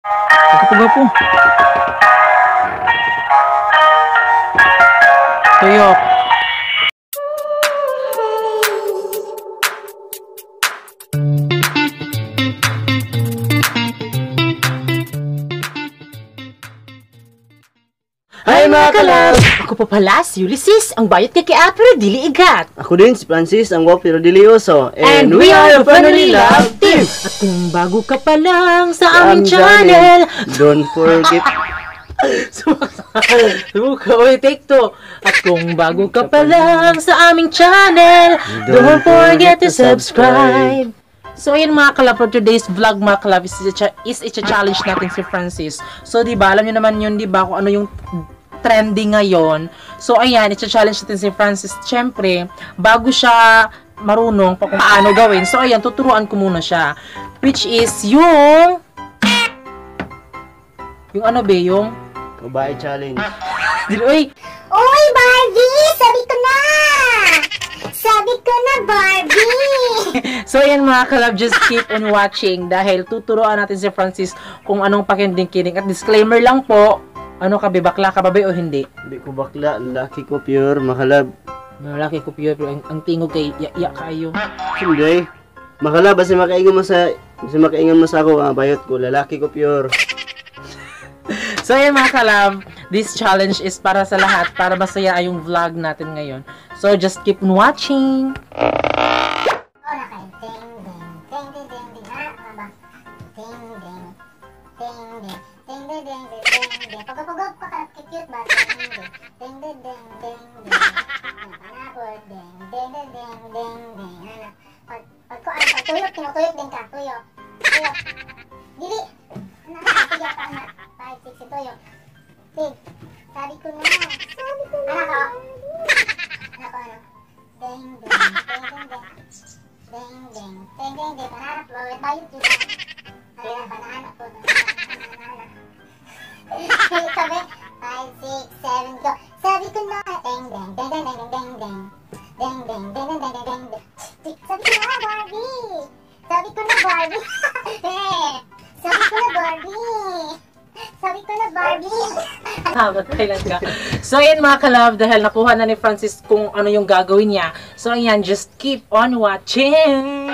Pagkapo. Tuyok. Hi mga kalab! Ako pa pala si Ulysses, ang bayot kay Kia pero dili igat. Ako din si Francis, ang guwapo pero dili uso. And we are the Family Love Team! At kung bago ka pa lang sa aming channel, don't forget. Subuka, oy, take two. At kung bago ka pa lang sa aming channel, don't forget to subscribe. So ayun mga kalab, for today's vlog mga kalab is i-challenge natin si Francis. So diba, alam nyo naman yun diba kung ano yung trending ngayon. So ayan, i-challenge natin si Francis. Siyempre, bago siya marunong pa kung paano gawin. So ayan, tuturuan ko muna siya. Which is yung ano ba yung Babae challenge. Uy! Uy, Barbie! Sabi ko na! Sabi ko na, Barbie! So yan mga kalab, just keep on watching dahil tuturuan natin si Francis kung anong pakinding-kining. At disclaimer lang po, ano ka, bakla ka babay o hindi? Hindi ko bakla, laki ko pure, makalab. Malaki ko pure, pero ang tingog kay iya kayo. Hindi. Makalab, basta makaingon mo sa ako, bayot ko, lalaki ko pure. So yan mga kalab, this challenge is para sa lahat, para masaya yung vlog natin ngayon. So just keep on watching. Pagkapagod pa ka, cute ba? Ding ding ding ding ding. Panakot ding ding ding ding ding ding. Pagtuyok, tinutuyok din ka, tuyok. Tuyok. Dili. Tuyok ka na. 5, 6, tuyok. Sig. Sabi ko na. Anak ko. Anak ko, ano? Ding ding ding ding ding. Ding ding ding ding ding. Panarap, bayot yun. Ayan, panahanap ko. Sabi, 5, 6, 7, go. Sabi ko na, ding, ding, ding, ding, ding, ding, ding. Ding, ding, ding, ding, ding, ding, ding. Sabi ko na, Barbie. Sabi ko na, Barbie. Sabi ko na, Barbie. Sabi ko na, Barbie. Kailan ka? So ayan mga kalab, dahil nakuha na ni Francis kung ano yung gagawin niya. So ayan, just keep on watching.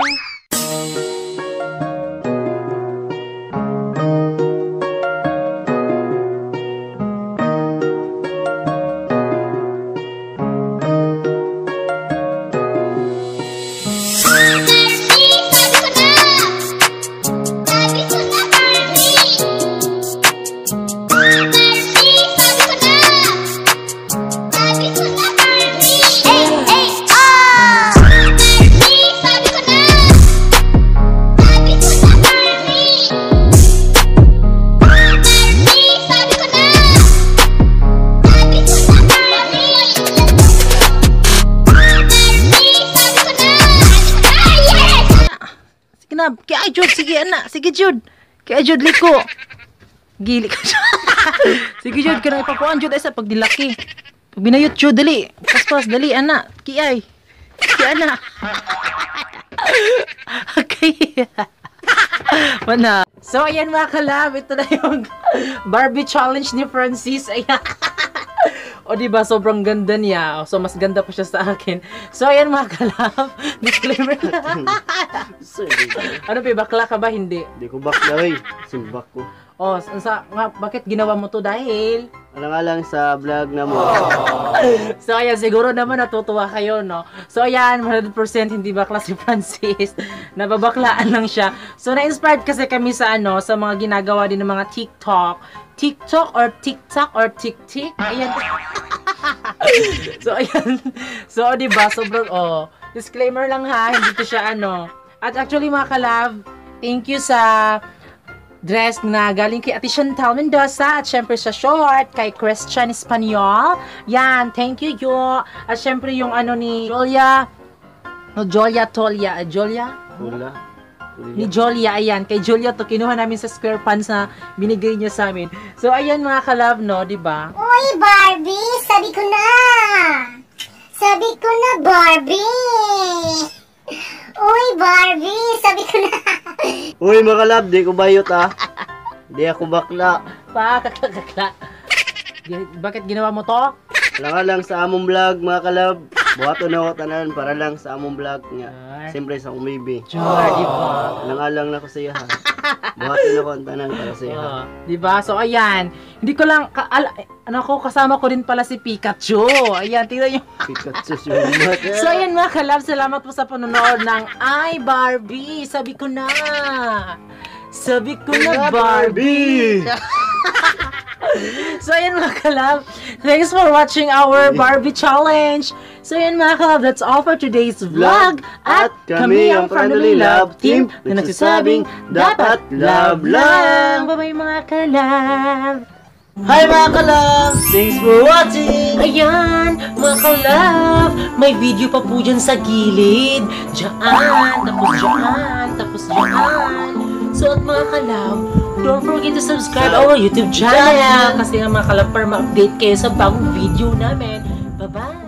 Kaya Jude, sige anak, sige Jude. Kaya Jude, liko. Gili ka siya. Sige Jude, kaya ipakuan Jude ay sa pagdilaki. Pag binayot Jude, dali. Paspas, dali anak. Kiyay. Kaya anak. Okay. Mana. So ayan mga kalab, ito na yung Barbie challenge ni Francis. Ayan. O diba, sobrang ganda niya. So mas ganda pa siya sa akin. So ayan mga kalab. Disclaimer. Ano ba, bakla ka ba? Hindi. Hindi ko bakla, eh. Simbak ko. Oh, nga, bakit ginawa mo to dahil? Alang-alang sa vlog na mo. So ayan, siguro naman natutuwa kayo, no? So ayan, 100% hindi bakla si Francis. Nababaklaan lang siya. So na-inspired kasi kami sa sa mga ginagawa din ng mga TikTok or TikTok. Ayan. So ayan. So diba, sobrang disclaimer lang ha, hindi to siya At actually mga kalab, thank you sa dress na galing kay Ate Chantal Mendoza at syempre sa short kay Christian Espanyol. Yan, thank you yo. At syempre yung ni Jolia ni Jolia, ayan, kay Jolia to kinuha namin sa square pants na binigay niya sa amin. So ayan mga kalab, no, di ba? Uy Barbie, sabi ko na Barbie. Uy Barbie, sabi ko na. Uy, makalab, di ko bayot, ah. Di ako bakla. Kakakakla. Bakit ginawa mo to? Wala nga lang sa among vlog, mga kalab. Buhaton na ako tanan para lang sa among vlog nga. Siyempre sa umibi. Sure, di ba? Lang na ko sa iya. Buhaton ako ang tanan para sa iya. Di ba? So, ayan. Hindi ko lang, kasama ko din pala si Pikachu. Ayan, tingnan nyo. Pikachu sumat. So, ayan mga kalab, salamat po sa panonood ng I, Barbie. Sabi ko na, Barbie. So, ayan mga kalab. Thanks for watching our Barbie challenge. So, ayan mga kalab, that's all for today's vlog. At kami ang Family Love Team na nagsasabing, dapat love lang. Bye-bye mga kalab. Hi mga kalab! Thanks for watching! Ayan, mga kalab, may video pa po dyan sa gilid. Diyan, tapos diyan. So, at mga kalab, don't forget to subscribe our YouTube channel. Kasi nga mga kalab, para ma-update kayo sa bagong video namin. Bye-bye!